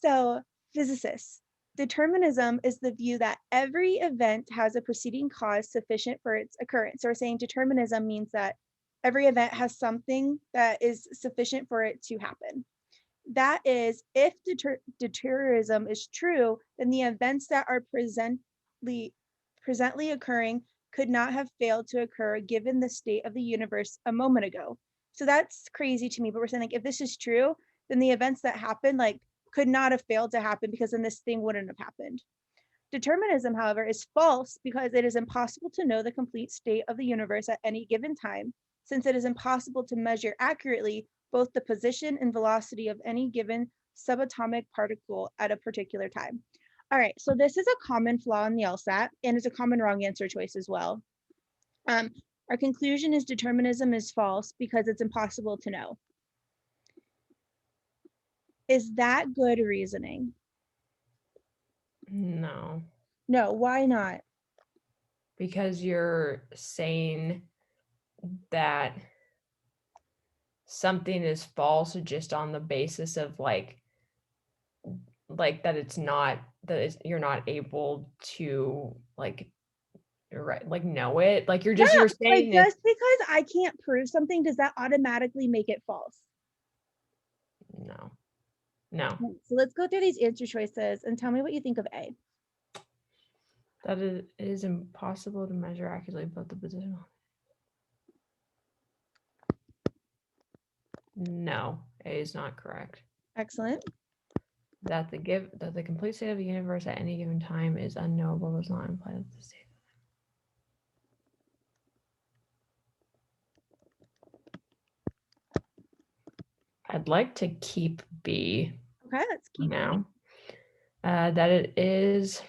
So, physicists, determinism is the view that every event has a preceding cause sufficient for its occurrence. So we're saying determinism means that every event has something that is sufficient for it to happen. That is, if determinism is true, then the events that are presently occurring could not have failed to occur given the state of the universe a moment ago. So that's crazy to me, but we're saying like if this is true, then the events that happen like could not have failed to happen because then this thing wouldn't have happened. Determinism, however, is false because it is impossible to know the complete state of the universe at any given time, since it is impossible to measure accurately both the position and velocity of any given subatomic particle at a particular time. All right, so this is a common flaw in the LSAT, and it's a common wrong answer choice as well. Our conclusion is determinism is false because it's impossible to know. Is that good reasoning? No. No, why not? Because you're saying that something is false just on the basis of like that it's not you're not able to like know it. Like you're Like saying it. just because I can't prove something, does that automatically make it false? No. No. So let's go through these answer choices and tell me what you think of A. That it is impossible to measure accurately both the position. No, A is not correct. Excellent. That the complete state of the universe at any given time is unknowable does not imply that the state. I'd like to keep B. Okay, let's keep now. That it is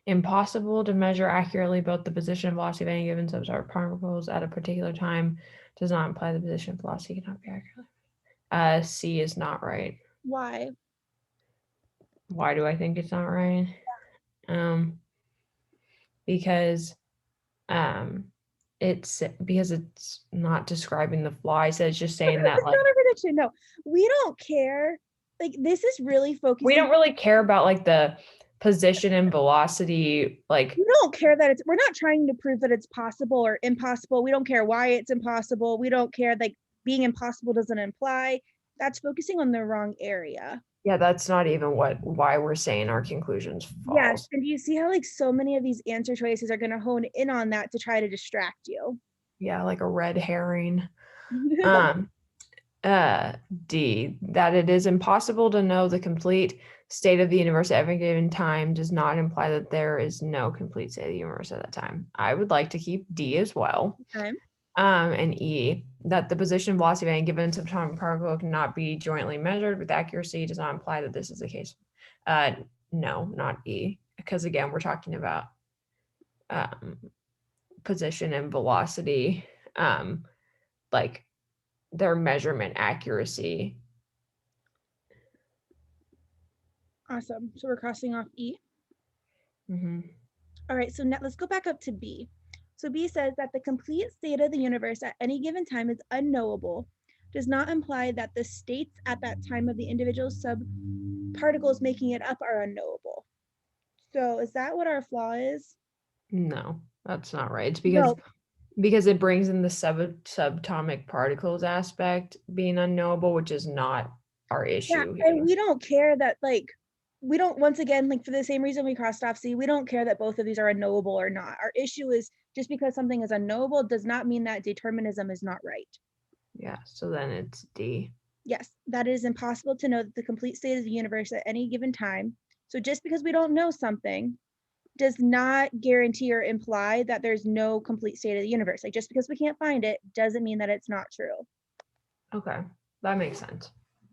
impossible to measure accurately both the position and velocity of any given subatomic particles at a particular time does not imply the position and velocity cannot be accurately. C is not right. Why? Why do I think it's not right? Because it's not describing the fly, so it's just saying that like not a prediction. No, we don't care. Like this is really focusing. We don't really care about like the position and velocity. Like we don't care that we're not trying to prove that it's possible or impossible. We don't care why it's impossible. We don't care like being impossible doesn't imply. That's focusing on the wrong area. Yeah, that's not even why we're saying our conclusion's false. Yes, and you see how like so many of these answer choices are going to hone in on that to try to distract you. Yeah, like a red herring. D, that it is impossible to know the complete state of the universe at every given time does not imply that there is no complete state of the universe at that time. I would like to keep D as well. Okay. And E, that the position and velocity of any given subatomic particle cannot be jointly measured with accuracy does not imply that this is the case. No, not E, because again, we're talking about position and velocity, like their measurement accuracy. Awesome. So we're crossing off E. Mm-hmm. All right, so now let's go back up to B. So B says that the complete state of the universe at any given time is unknowable, does not imply that the states at that time of the individual subparticles making it up are unknowable. So is that what our flaw is? No, that's not right. It's because it brings in the subatomic particles aspect being unknowable, which is not our issue. Yeah, and we don't care that like we don't, once again, like for the same reason we crossed off C, we don't care that both of these are unknowable or not. Our issue is just because something is unknowable does not mean that determinism is not right. Yeah, so then it's D. Yes, that it is impossible to know the complete state of the universe at any given time. So just because we don't know something does not guarantee or imply that there's no complete state of the universe. Like just because we can't find it doesn't mean that it's not true. Okay, that makes sense.